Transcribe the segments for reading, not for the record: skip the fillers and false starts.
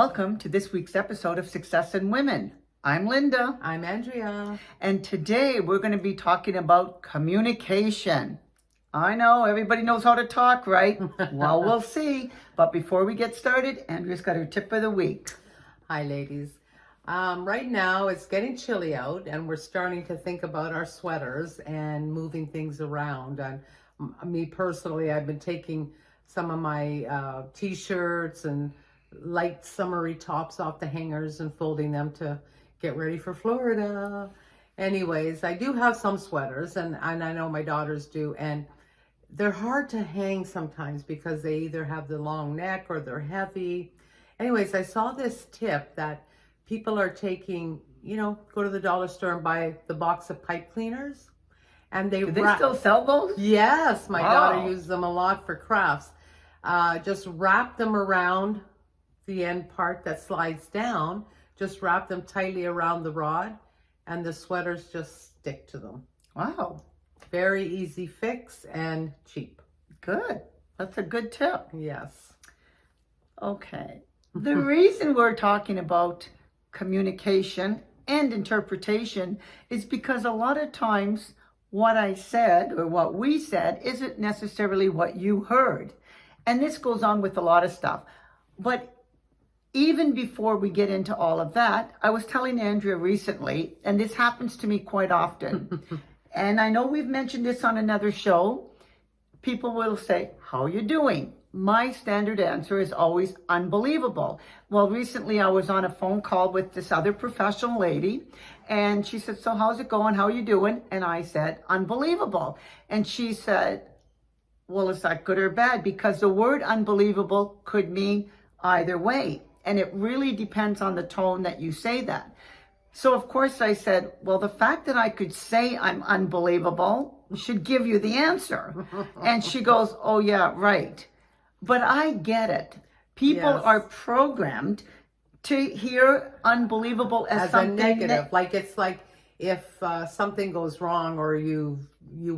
Welcome to this week's episode of Success in Women. I'm Linda. I'm Andrea. And today we're going to be talking about communication. I know everybody knows how to talk, right? Well, we'll see. But before we get started, Andrea's got her tip of the week. Hi, ladies. Right now it's getting chilly out and we're starting to think about our sweaters and moving things around. And me personally, I've been taking some of my t-shirts and light summery tops off the hangers and folding them to get ready for Florida. Anyways, I do have some sweaters and I know my daughters do, and they're hard to hang sometimes because they either have the long neck or they're heavy. Anyways, I saw this tip that people are taking, go to the dollar store and buy the box of pipe cleaners. And Do they still sell those? Yes, my Wow. daughter uses them a lot for crafts. Just wrap them around the end part that slides down. Just wrap them tightly around the rod and the sweaters just stick to them. Wow. Very easy fix and cheap. Good. That's a good tip. Yes. Okay. The reason we're talking about communication and interpretation is because a lot of times what I said or what we said isn't necessarily what you heard. And this goes on with a lot of stuff. But even before we get into all of that, I was telling Andrea recently, and this happens to me quite often, and I know we've mentioned this on another show, people will say, "How are you doing?" My standard answer is always unbelievable. Well, recently I was on a phone call with this other professional lady, and she said, "So how's it going? How are you doing?" And I said, "Unbelievable." And she said, "Well, is that good or bad?" Because the word unbelievable could mean either way. And it really depends on the tone that you say that. So of course I said, well, the fact that I could say I'm unbelievable should give you the answer. And she goes, "Oh yeah, right." But I get it. People Yes. are programmed to hear unbelievable as As a something negative. Like it's like if something goes wrong or you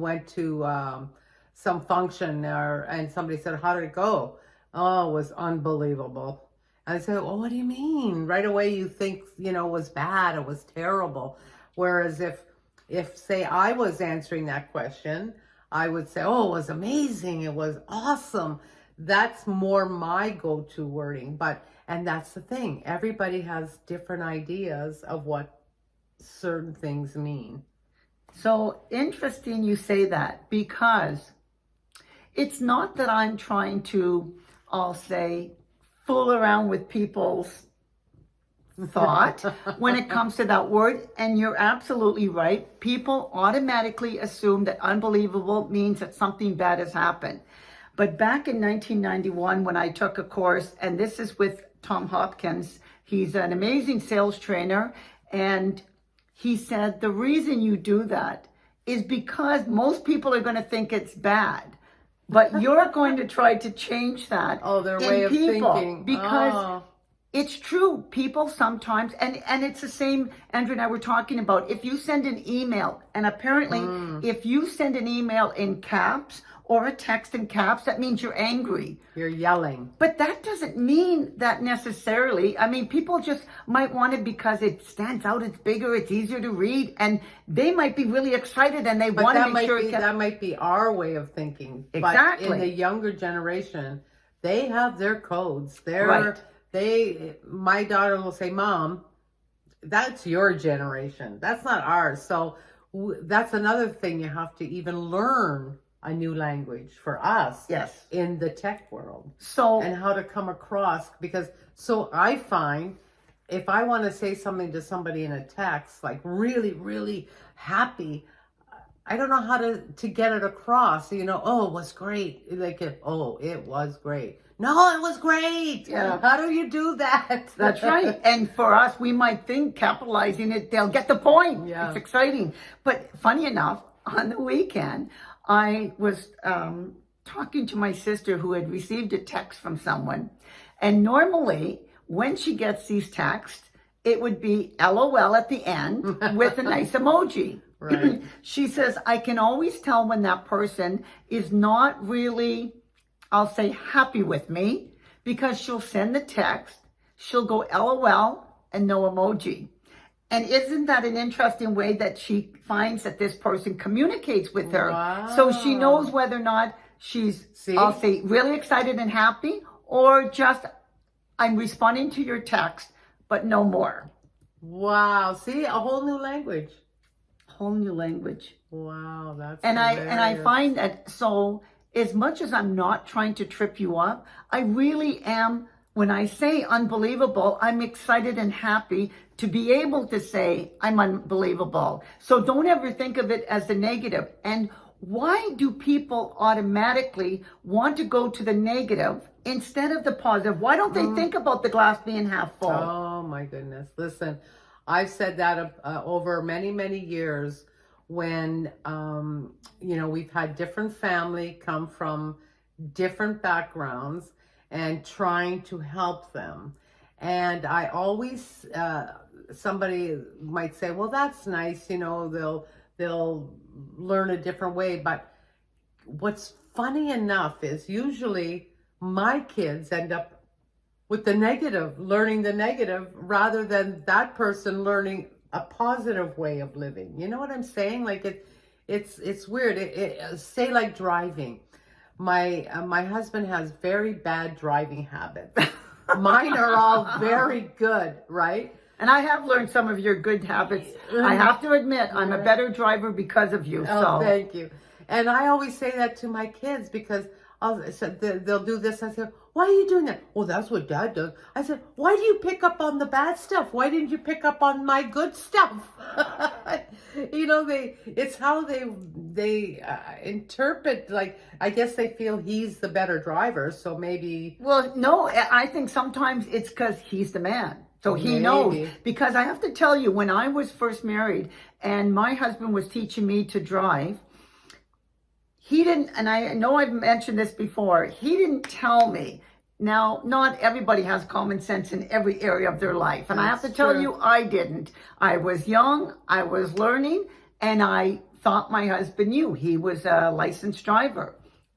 went to some function and somebody said, "How did it go?" "Oh, it was unbelievable." And I said, "Well, what do you mean?" Right away you think, it was bad, it was terrible. Whereas if say I was answering that question, I would say, "Oh, it was amazing, it was awesome." That's more my go-to wording. And that's the thing. Everybody has different ideas of what certain things mean. So interesting you say that, because it's not that I'm trying to, I'll say, fool around with people's thought when it comes to that word. And you're absolutely right. People automatically assume that unbelievable means that something bad has happened. But back in 1991, when I took a course, and this is with Tom Hopkins, he's an amazing sales trainer, and he said the reason you do that is because most people are going to think it's bad. But you're going to try to change that. Oh, their way of thinking. Because it's true. People sometimes, and it's the same, Andrew and I were talking about, if you send an email, and apparently if you send an email in caps or a text in caps, that means you're angry. You're yelling. But that doesn't mean that necessarily. I mean, people just might want it because it stands out, it's bigger, it's easier to read, and they might be really excited and they want to make sure that might be our way of thinking. Exactly. But in the younger generation, they have their codes. Right. My daughter will say, "Mom, that's your generation. That's not ours." So that's another thing, you have to even learn a new language for us. Yes. In the tech world. So, and how to come across, so I find if I want to say something to somebody in a text, like really, really happy, I don't know how to get it across. "Oh, it was great." It was great. No, it was great. Yeah. How do you do that? That's right. And for us, we might think capitalizing it, they'll get the point. Yeah. It's exciting. But funny enough, on the weekend, I was talking to my sister who had received a text from someone. And normally, when she gets these texts, it would be LOL at the end with a nice emoji. Right. She says, I can always tell when that person is not really, I'll say, happy with me, because she'll send the text. she'll go LOL and no emoji. And isn't that an interesting way that she finds that this person communicates with her? Wow. So she knows whether or not she's, I'll say, really excited and happy, or just, I'm responding to your text, but no more. Wow. See, a whole new language. Whole new language. Wow, that's and hilarious. I find that, so as much as I'm not trying to trip you up, I really am. When I say unbelievable, I'm excited and happy to be able to say I'm unbelievable. So don't ever think of it as a negative. And why do people automatically want to go to the negative instead of the positive? Why don't they think about the glass being half full? Oh my goodness. Listen, I've said that over many, many years when, we've had different family come from different backgrounds and trying to help them. And I always, somebody might say, well, that's nice, they'll learn a different way. But what's funny enough is usually my kids end up with the negative, learning the negative, rather than that person learning a positive way of living. You know what I'm saying? Like it's weird. Say like driving. My husband has very bad driving habits. Mine are all very good, right? And I have learned some of your good habits. I have to admit, I'm a better driver because of you. Oh, thank you. And I always say that to my kids because they'll do this. I say, why are you doing that? Well, that's what Dad does. I said, why do you pick up on the bad stuff? Why didn't you pick up on my good stuff? It's how they interpret. Like, I guess they feel he's the better driver, so maybe. Well, no, I think sometimes it's because he's the man. So he knows. Because I have to tell you, when I was first married and my husband was teaching me to drive, he didn't, and I know I've mentioned this before, he didn't tell me. Now, not everybody has common sense in every area of their life. And I have to tell you, I didn't. I was young, I was learning, and I thought my husband knew. He was a licensed driver.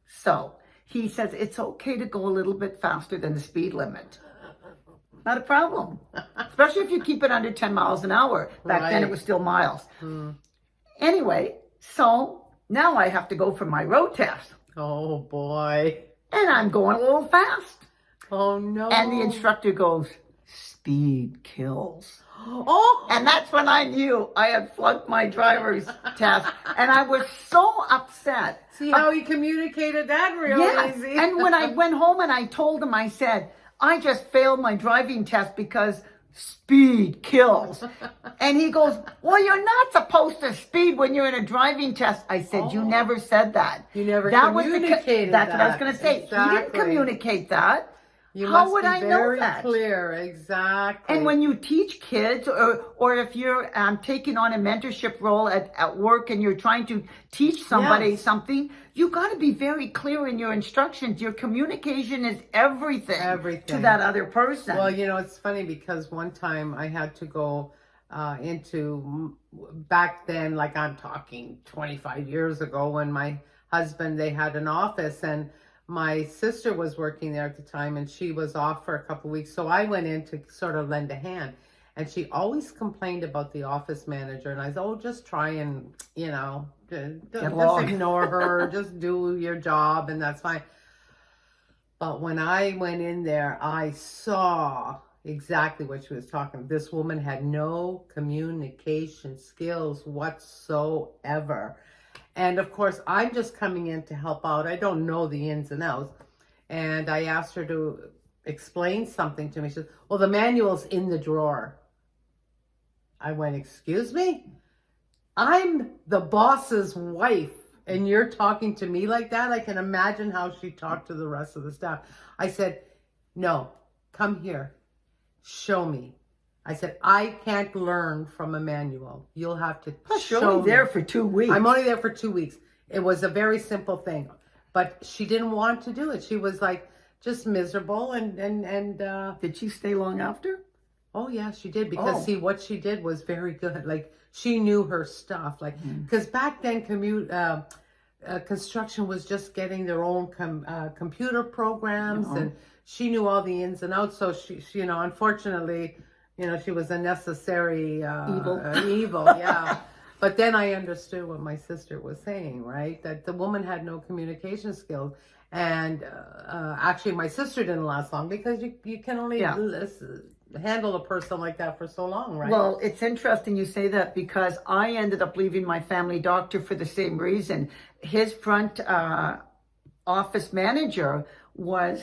So he says, it's okay to go a little bit faster than the speed limit. Not a problem. Especially if you keep it under 10 miles an hour. Back then it was still miles. Anyway, so now I have to go for my road test. Oh boy. And I'm going a little fast. Oh no. And the instructor goes, speed kills. Oh. And that's when I knew I had flunked my driver's test. And I was so upset. See how he communicated that real easy. And when I went home and I told him, I said, I just failed my driving test because speed kills. And he goes, well, you're not supposed to speed when you're in a driving test. I said, you never said that. You never communicated that. That's what I was going to say. Exactly. He didn't communicate that. You How must would be I know very that? Clear, exactly. And when you teach kids, or if you're taking on a mentorship role at work and you're trying to teach somebody something, you got to be very clear in your instructions. Your communication is everything to that other person. Well, it's funny because one time I had to go back then, like I'm talking 25 years ago, when my husband, they had an office, and my sister was working there at the time and she was off for a couple of weeks. So I went in to sort of lend a hand, and she always complained about the office manager. And I said, oh, just try and, just ignore her, just do your job, and that's fine. But when I went in there, I saw exactly what she was talking about. This woman had no communication skills whatsoever. And of course, I'm just coming in to help out. I don't know the ins and outs. And I asked her to explain something to me. She said, well, the manual's in the drawer. I went, excuse me? I'm the boss's wife, and you're talking to me like that? I can imagine how she talked to the rest of the staff. I said, no, come here. Show me. I said, I can't learn from a manual. You'll have to show me. You're only there for 2 weeks. I'm only there for 2 weeks. It was a very simple thing. But she didn't want to do it. She was like just miserable and Did she stay long after? Oh yeah, she did, because see, what she did was very good. Like, she knew her stuff. Like, because back then construction was just getting their own computer programs, and she knew all the ins and outs. So she unfortunately, she was a necessary evil, yeah. But then I understood what my sister was saying, right? That the woman had no communication skills. And actually, my sister didn't last long because you can only handle a person like that for so long, right? Well, it's interesting you say that because I ended up leaving my family doctor for the same reason. His front office manager was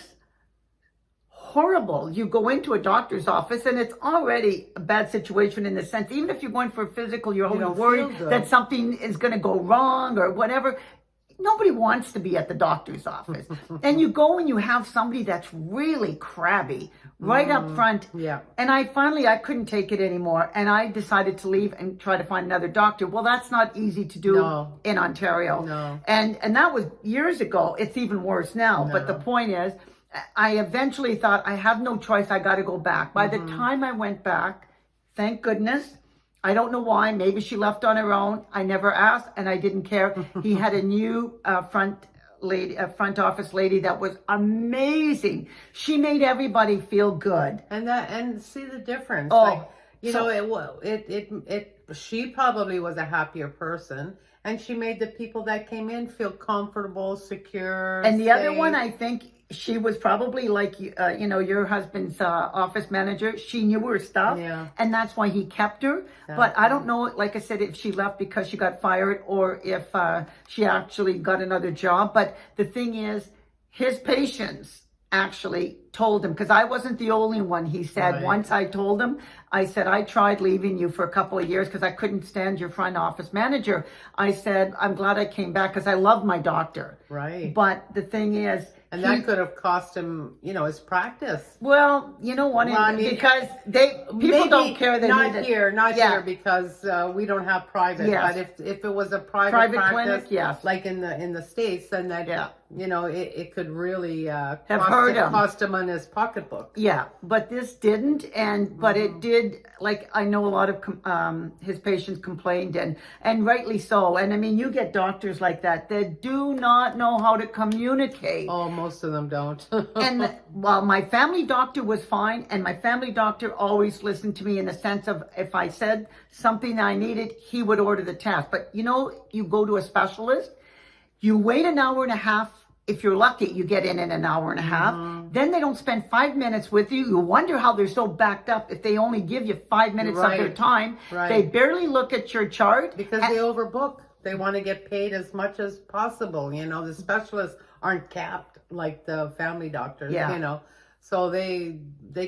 horrible. You go into a doctor's office and it's already a bad situation in the sense, even if you're going for a physical, you're always worried that something is going to go wrong or whatever. Nobody wants to be at the doctor's office. And you go and you have somebody that's really crabby right up front. Yeah. And I couldn't take it anymore. And I decided to leave and try to find another doctor. Well, that's not easy to do in Ontario. No. And that was years ago. It's even worse now. No. But the point is, I eventually thought I have no choice. I got to go back. By the time I went back, thank goodness, I don't know why. Maybe she left on her own. I never asked and I didn't care. He had a new front office lady that was amazing. She made everybody feel good. And see the difference. Oh, she probably was a happier person, and she made the people that came in feel comfortable, secure. And the safe. other one, I think she was probably like, your husband's office manager. She knew her stuff, and that's why he kept her. Exactly. But I don't know, like I said, if she left because she got fired or if she actually got another job. But the thing is, his patients actually told him, because I wasn't the only one. He said, once I told him, I said, I tried leaving you for a couple of years because I couldn't stand your front office manager. I said, I'm glad I came back because I love my doctor. Right. But the thing is, and that could have cost him, his practice. Well, you know what? Because people don't care. They not need it. Here because we don't have private. Yes. But if it was a private practice, clinic, yes, like in the States, then that it could really cost him on his pocketbook. Yeah, but this didn't, but it did. Like I know a lot of his patients complained, and rightly so. And I mean, you get doctors like that do not know how to communicate. Oh, most of them don't. And my family doctor was fine, and my family doctor always listened to me in the sense of if I said something I needed, he would order the test. But you go to a specialist, you wait an hour and a half. If you're lucky, you get in an hour and a half. Then they don't spend 5 minutes with you. You wonder how they're so backed up if they only give you 5 minutes of their time. Right. They barely look at your chart. Because they overbook. They want to get paid as much as possible. The specialists aren't capped like the family doctors, So they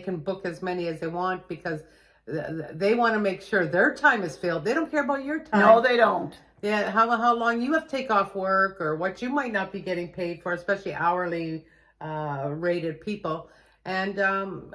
can book as many as they want because they want to make sure their time is filled. They don't care about your time. No, they don't. Yeah, how long you have to take off work or what you might not be getting paid for, especially hourly rated people. And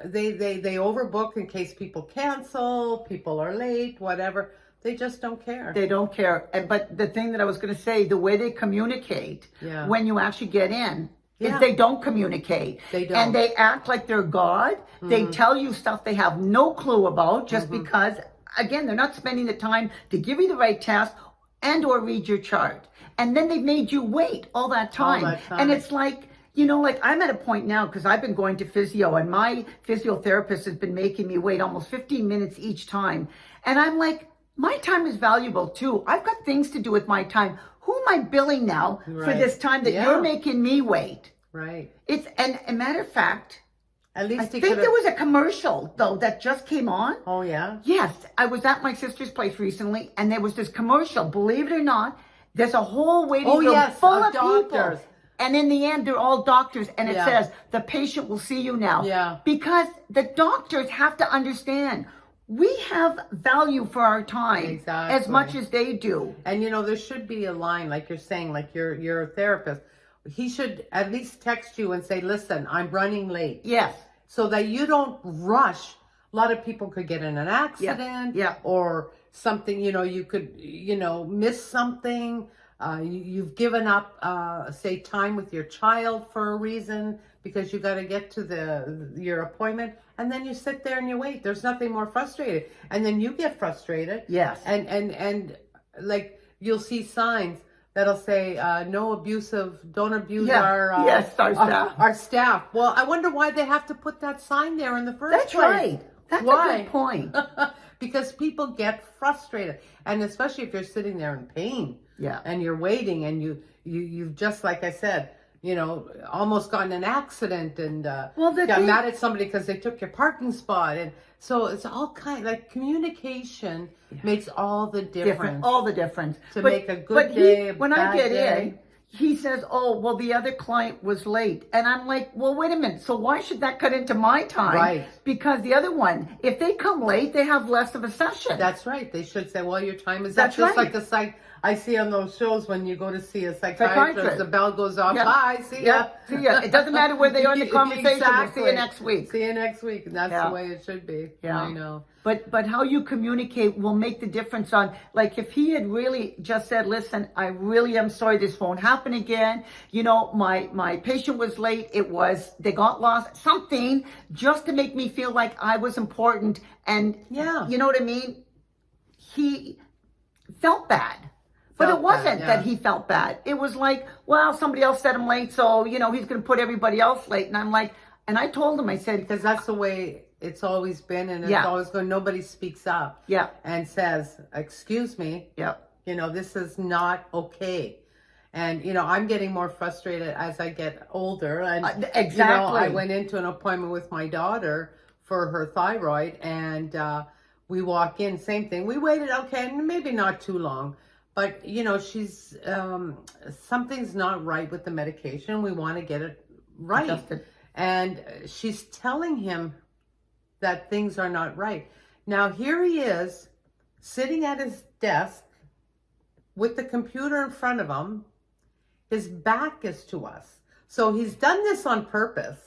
they overbook in case people cancel, people are late, whatever. They just don't care. They don't care. But the thing that I was going to say, the way they communicate when you actually get in, is they don't communicate. They don't. And they act like they're God. They tell you stuff they have no clue about just because, again, they're not spending the time to give you the right test and or read your chart. And then they've made you wait all that time. And it's like, I'm at a point now because I've been going to physio and my physiotherapist has been making me wait almost 15 minutes each time. And I'm like, my time is valuable too. I've got things to do with my time. Who am I billing now for this time that you're making me wait? Right. And a matter of fact, at least I think there was a commercial though that just came on. Oh yeah. Yes, I was at my sister's place recently, and there was this commercial. Believe it or not, there's a whole waiting room full of doctors. People. And in the end, they're all doctors, and it says the patient will see you now. Yeah. Because the doctors have to understand we have value for our time as much as they do. And there should be a line, like you're saying, like you're a therapist. He should at least text you and say, listen, I'm running late. Yes. So that you don't rush. A lot of people could get in an accident or something, you could, miss something. You've given up, say, time with your child for a reason because you got to get to your appointment. And then you sit there and you wait. There's nothing more frustrating. And then you get frustrated. Yes. And like you'll see signs. that'll say, no abusive, don't abuse Yeah. our, Yes, our staff. Our staff. Well, I wonder why they have to put that sign there in the first That's place. right. That's Why? a good point. Because people get frustrated, and especially if you're sitting there in pain, Yeah. and you're waiting, and you've just, like I said, almost gotten an accident, and got mad at somebody because they took your parking spot, and so it's all like communication makes all the difference. All the difference. To make a good day, when I get in, he says, "Oh, well, the other client was late," and I'm like, "Well, wait a minute. So why should that cut into my time? Right. Because the other one, if they come late, they have less of a session." That's right. They should say, "Well, your time is That's up." Just right. like I see on those shows when you go to see a psychiatrist, the bell goes off. Yeah. Bye, see ya. See ya. It doesn't matter where they are in the conversation. Exactly. We'll see you next week. See you next week. And that's the way it should be. Yeah. I know. But how you communicate will make the difference on, like, if he had really just said, "Listen, I really am sorry, this won't happen again. My patient was late. They got lost," something just to make me feel like I was important. And you know what I mean? He felt bad. But it wasn't that he felt bad. It was like, well, somebody else said I'm late, so, he's going to put everybody else late. And I'm like, and I told him, I said, because that's the way it's always been, and it's always going, nobody speaks up and says, "Excuse me, this is not okay." And, I'm getting more frustrated as I get older. And, exactly. I went into an appointment with my daughter for her thyroid, and we walk in, same thing. We waited, maybe not too long. But, she's, something's not right with the medication. We want to get it right. Adjusted. And she's telling him that things are not right. Now, here he is sitting at his desk with the computer in front of him. His back is to us. So he's done this on purpose,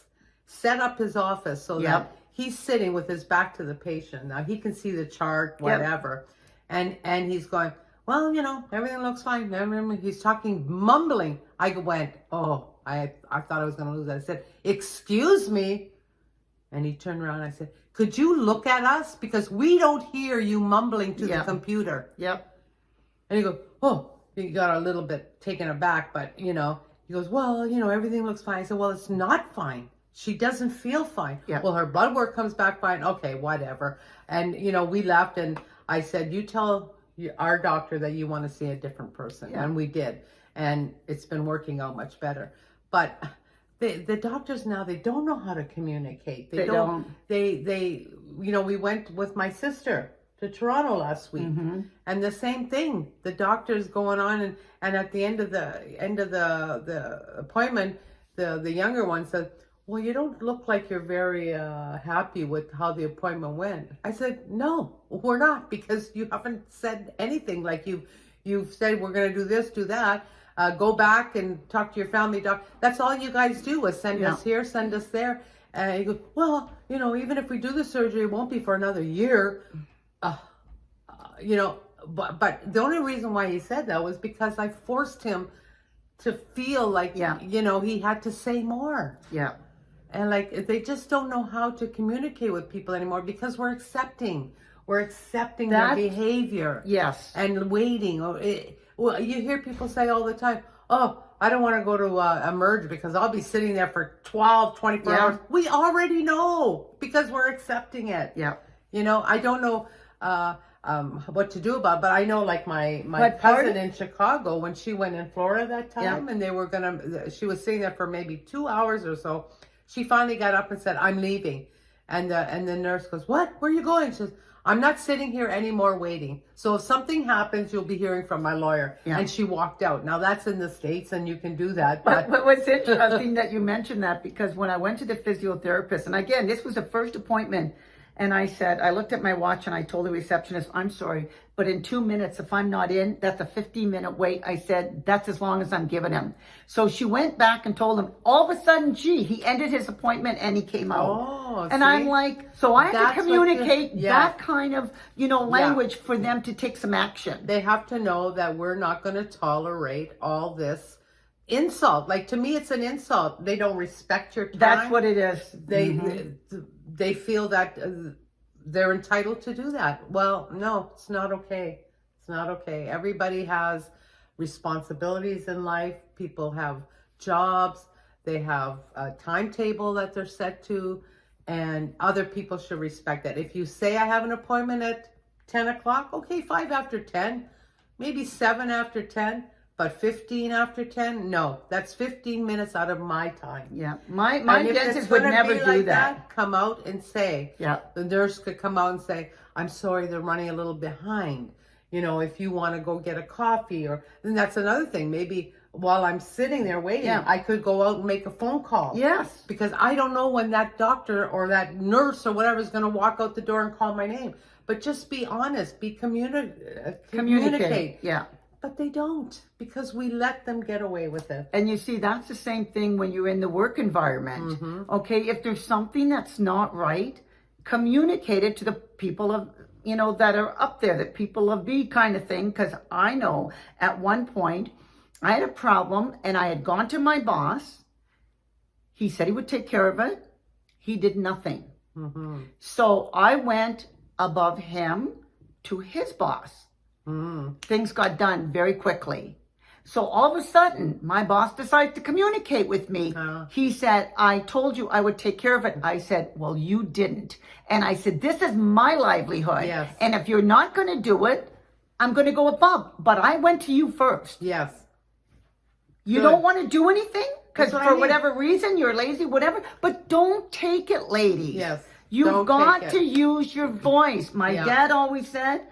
set up his office so that he's sitting with his back to the patient. Now, he can see the chart, whatever. And he's going, "Well, everything looks fine." He's talking, mumbling. I went, "Oh, I thought I was going to lose that." I said, "Excuse me." And he turned around and I said, "Could you look at us? Because we don't hear you mumbling to the computer." Yep. And he goes, "Oh," he got a little bit taken aback, but, he goes, "Well, everything looks fine." I said, "Well, it's not fine. She doesn't feel fine." Yeah. "Well, her blood work comes back fine." "Okay, whatever." And, we left, and I said, "You tell our doctor that you want to see a different person." And we did. And it's been working out much better. But the doctors now, they don't know how to communicate. They don't. We went with my sister to Toronto last week, and the same thing. The doctor's going on, and at the end of the appointment, the younger one said, "Well, you don't look like you're very happy with how the appointment went." I said, "No, we're not, because you haven't said anything. Like you've said, we're going to do this, do that. Go back and talk to your family doctor. That's all you guys do is send us here, send us there." And he goes, "Well, even if we do the surgery, it won't be for another year." But the only reason why he said that was because I forced him to feel like, he had to say more. Yeah. And like, they just don't know how to communicate with people anymore, because we're accepting their behavior. Yes. And waiting. Well, you hear people say all the time, "Oh, I don't want to go to Emerge because I'll be sitting there for 12, 24 hours. We already know, because we're accepting it. Yeah. I don't know what to do about it, but I know, like, my cousin in Chicago, when she went in Florida that time, and she was sitting there for maybe 2 hours or so. She finally got up and said, "I'm leaving." And the nurse goes, "What? Where are you going?" She says, "I'm not sitting here anymore waiting. So if something happens, you'll be hearing from my lawyer." Yeah. And she walked out. Now, that's in the States, and you can do that. But what's interesting that you mentioned that, because when I went to the physiotherapist, and again, this was the first appointment, and I looked at my watch and I told the receptionist, "I'm sorry, but in 2 minutes, if I'm not in, that's a 15-minute wait." I said, "That's as long as I'm giving him." So she went back and told him. All of a sudden, he ended his appointment and he came out. Oh, and see? I'm like, so I have to communicate that kind of, language for them to take some action. They have to know that we're not going to tolerate all this insult. Like, to me, it's an insult. They don't respect your time. That's what it is. They feel that they're entitled to do that. Well, no, it's not okay. It's not okay. Everybody has responsibilities in life. People have jobs. They have a timetable that they're set to, and other people should respect that. If you say I have an appointment at 10 o'clock, okay, 5 after 10, maybe 7 after 10, but 15 after 10, no, that's 15 minutes out of my time. Yeah, my And if dentist it's would gonna never be do like that. come out and say, Yeah. the nurse could come out and say, I'm sorry, they're running a little behind. You know, if you want to go get a coffee, or then that's another thing. Maybe while I'm sitting there waiting, Yeah. I could go out and make a phone call. Yes. Because I don't know when that doctor or that nurse or whatever is going to walk out the door and call my name. But just be honest, be communicate. Yeah. But they don't, because we let them get away with it. And you see, that's the same thing when you're in the work environment. Okay, if there's something that's not right, communicate it to the people of, that are up there, the people of B kind of thing. Because I know at one point I had a problem and I had gone to my boss. He said he would take care of it. He did nothing. So I went above him to his boss. Things got done very quickly. So all of a sudden, my boss decided to communicate with me. He said, I told you I would take care of it. I said, well, you didn't. And I said, this is my livelihood. Yes. And if you're not going to do it, I'm going to go above. But I went to you first. Yes. You Good. don't want to do anything because That's what I for mean. whatever reason, you're lazy, whatever. But don't take it, ladies. Yes. You've Don't got take to it. use your voice. My Yeah. dad always said,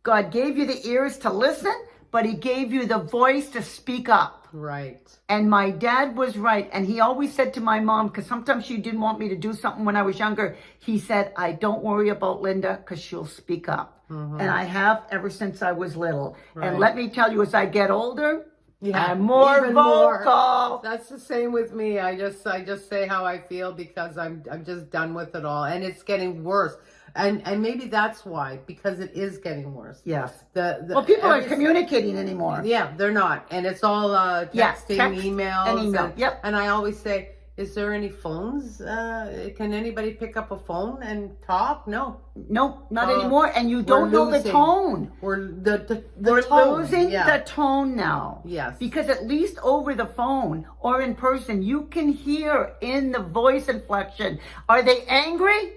God gave you the ears to listen, but he gave you the voice to speak up. Right. And my dad was right. And he always said to my mom, because sometimes she didn't want me to do something when I was younger, he said, I don't worry about Linda because she'll speak up. And I have ever since I was little. Right. And let me tell you, as I get older, Yeah, I'm more even more. vocal. That's the same with me. I just say how I feel because I'm just done with it all, and it's getting worse. And maybe that's why, because it is getting worse. Yes. Well, People aren't communicating anymore. Yeah, they're not, and it's all texting, text emails, and email. Yep. And I always say, is there any phones? Can anybody pick up a phone and talk? No. Nope, not anymore. And you don't we're know the losing. tone. We're the We're tone. losing Yeah. the tone now. Yes. Because at least over the phone or in person, you can hear in the voice inflection, are they angry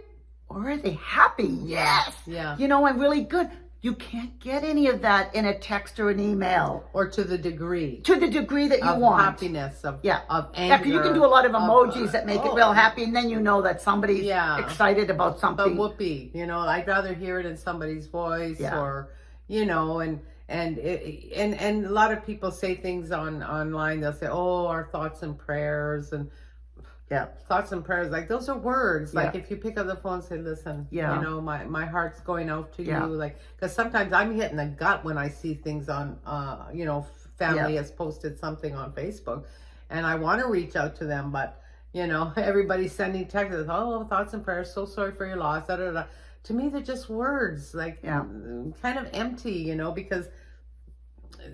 or are they happy? Yes. Yeah. I'm really good. You can't get any of that in a text or an email Or to the degree to the degree that you of want. happiness, of Yeah. of Yeah, anger. 'cause you can do a lot of emojis that make it real happy, and then you know that somebody's Yeah. excited about But something. whoopee, I'd rather hear it in somebody's voice, Yeah. or and a lot of people say things online. They'll say, "Oh, our thoughts and prayers," and Yeah. thoughts and prayers, like those are words. Like Yeah. if you pick up the phone and say, listen, Yeah. my heart's going out to Yeah. you, like, because sometimes I'm hitting the gut when I see things on family Yeah. has posted something on Facebook, and I want to reach out to them, but everybody's sending texts, oh, thoughts and prayers, so sorry for your loss, da, da, da. To me, they're just words, like, Yeah. kind of empty, because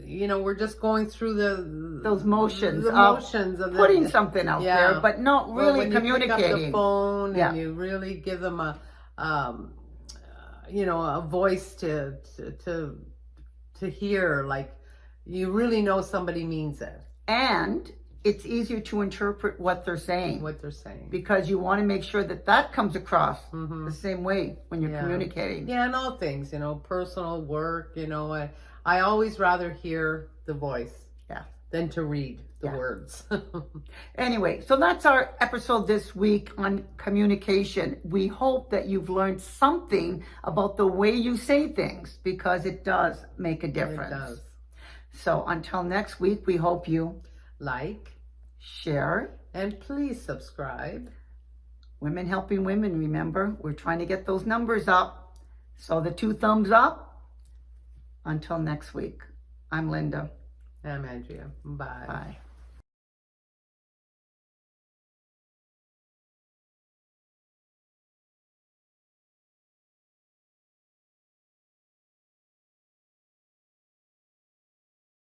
we're just going through Those motions the of motions of putting something out Yeah. there, but not But really when you pick up the communicating. phone Yeah. and you really give them a voice to hear, like, you really know somebody means it, And it's easier to interpret what they're saying what they're saying. because you want to make sure that comes across the same way when you're Yeah. communicating. Yeah, and all things, personal work, I always rather hear the voice Yeah. than to read the Yeah. words. Anyway, so that's our episode this week on communication. We hope that you've learned something about the way you say things because it does make a difference. It does. So until next week, we hope you Like, share. and please subscribe. Women helping women, remember, we're trying to get those numbers up. So the 2 thumbs up. Until next week, I'm Linda. I'm Andrea. Bye. Bye.